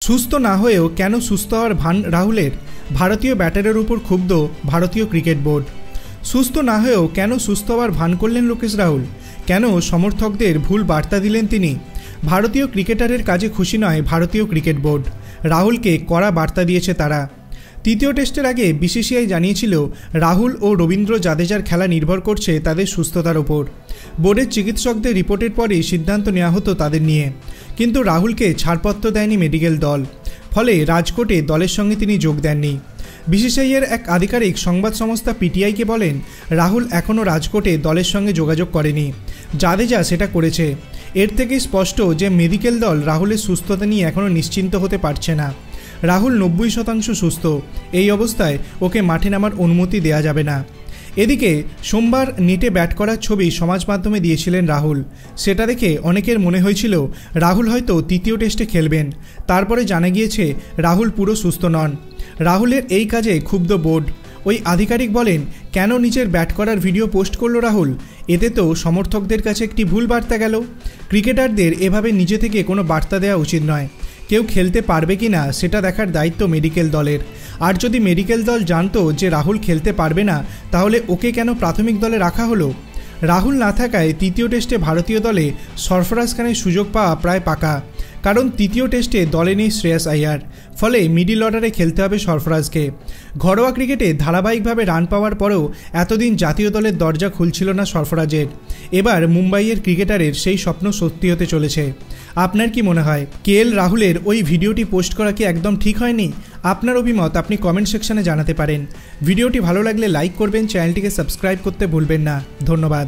সুস্থ না হয়েও কেন সুস্থ হওয়ার ভান রাহুলের? ভারতীয় ব্যাটারের উপর ক্ষুব্ধ ভারতীয় ক্রিকেট বোর্ড। সুস্থ না হয়েও কেন সুস্থ হওয়ার ভান করলেন লোকেশ রাহুল? কেন সমর্থকদের ভুল বার্তা দিলেন তিনি? ভারতীয় ক্রিকেটারের কাজে খুশি নয় ভারতীয় ক্রিকেট বোর্ড। রাহুলকে কড়া বার্তা দিয়েছে তারা। তৃতীয় টেস্টের আগে বিসিসিআই জানিয়েছিল রাহুল ও রবীন্দ্র জাদেজার খেলা নির্ভর করছে তাদের সুস্থতার ওপর। বোর্ডের চিকিৎসকদের রিপোর্টের পরেই সিদ্ধান্ত নেওয়া হতো তাদের নিয়ে। কিন্তু রাহুলকে ছাড়পত্র দেয়নি মেডিকেল দল, ফলে রাজকোটে দলের সঙ্গে তিনি যোগ দেননি। বিসিসিআইয়ের এক আধিকারিক সংবাদ সংস্থা পিটিআইকে বলেন, রাহুল এখনও রাজকোটে দলের সঙ্গে যোগাযোগ করেনি, জাদেজা সেটা করেছে। এর থেকেই স্পষ্ট যে মেডিকেল দল রাহুলের সুস্থতা নিয়ে এখনও নিশ্চিন্ত হতে পারছে না। রাহুল 90% সুস্থ। এই অবস্থায় ওকে মাঠে নামার অনুমতি দেয়া যাবে না। এদিকে সোমবার নেটে ব্যাট করার ছবি সমাজ মাধ্যমে দিয়েছিলেন রাহুল। সেটা দেখে অনেকের মনে হয়েছিল রাহুল হয়তো তৃতীয় টেস্টে খেলবেন। তারপরে জানা গিয়েছে রাহুল পুরো সুস্থ নন। রাহুলের এই কাজে ক্ষুব্ধ বোর্ড। ওই আধিকারিক বলেন, কেন নিজের ব্যাট করার ভিডিও পোস্ট করলো রাহুল? এতে তো সমর্থকদের কাছে একটি ভুল বার্তা গেল। ক্রিকেটারদের এভাবে নিজে থেকে কোনো বার্তা দেওয়া উচিত নয়। কেউ খেলতে পারবে কি না সেটা দেখার দায়িত্ব মেডিকেল দলের। আর যদি মেডিকেল দল জানতো যে রাহুল খেলতে পারবে না, তাহলে ওকে কেন প্রাথমিক দলে রাখা হলো? রাহুল না থাকায় তৃতীয় টেস্টে ভারতীয় দলে সরফরাজ খানের সুযোগ পাওয়া প্রায় পাকা। কারণ তৃতীয় টেস্টে দলে নেই শ্রেয়াস আইয়ার, ফলে মিডিল অর্ডারে খেলতে হবে সরফরাজকে। ঘরোয়া ক্রিকেটে ধারাবাহিকভাবে রান পাওয়ার পরেও এতদিন জাতীয় দলের দরজা খুলছিল না সরফরাজের। এবার মুম্বাইয়ের ক্রিকেটারের সেই স্বপ্ন সত্যি হতে চলেছে। আপনার কি মনে হয়, কেএল রাহুলের ওই ভিডিওটি পোস্ট করা কি একদম ঠিক হয়নি? আপনার অভিমত আপনি কমেন্ট সেকশনে জানাতে পারেন। ভিডিওটি ভালো লাগলে লাইক করবেন, চ্যানেলটিকে সাবস্ক্রাইব করতে ভুলবেন না। ধন্যবাদ।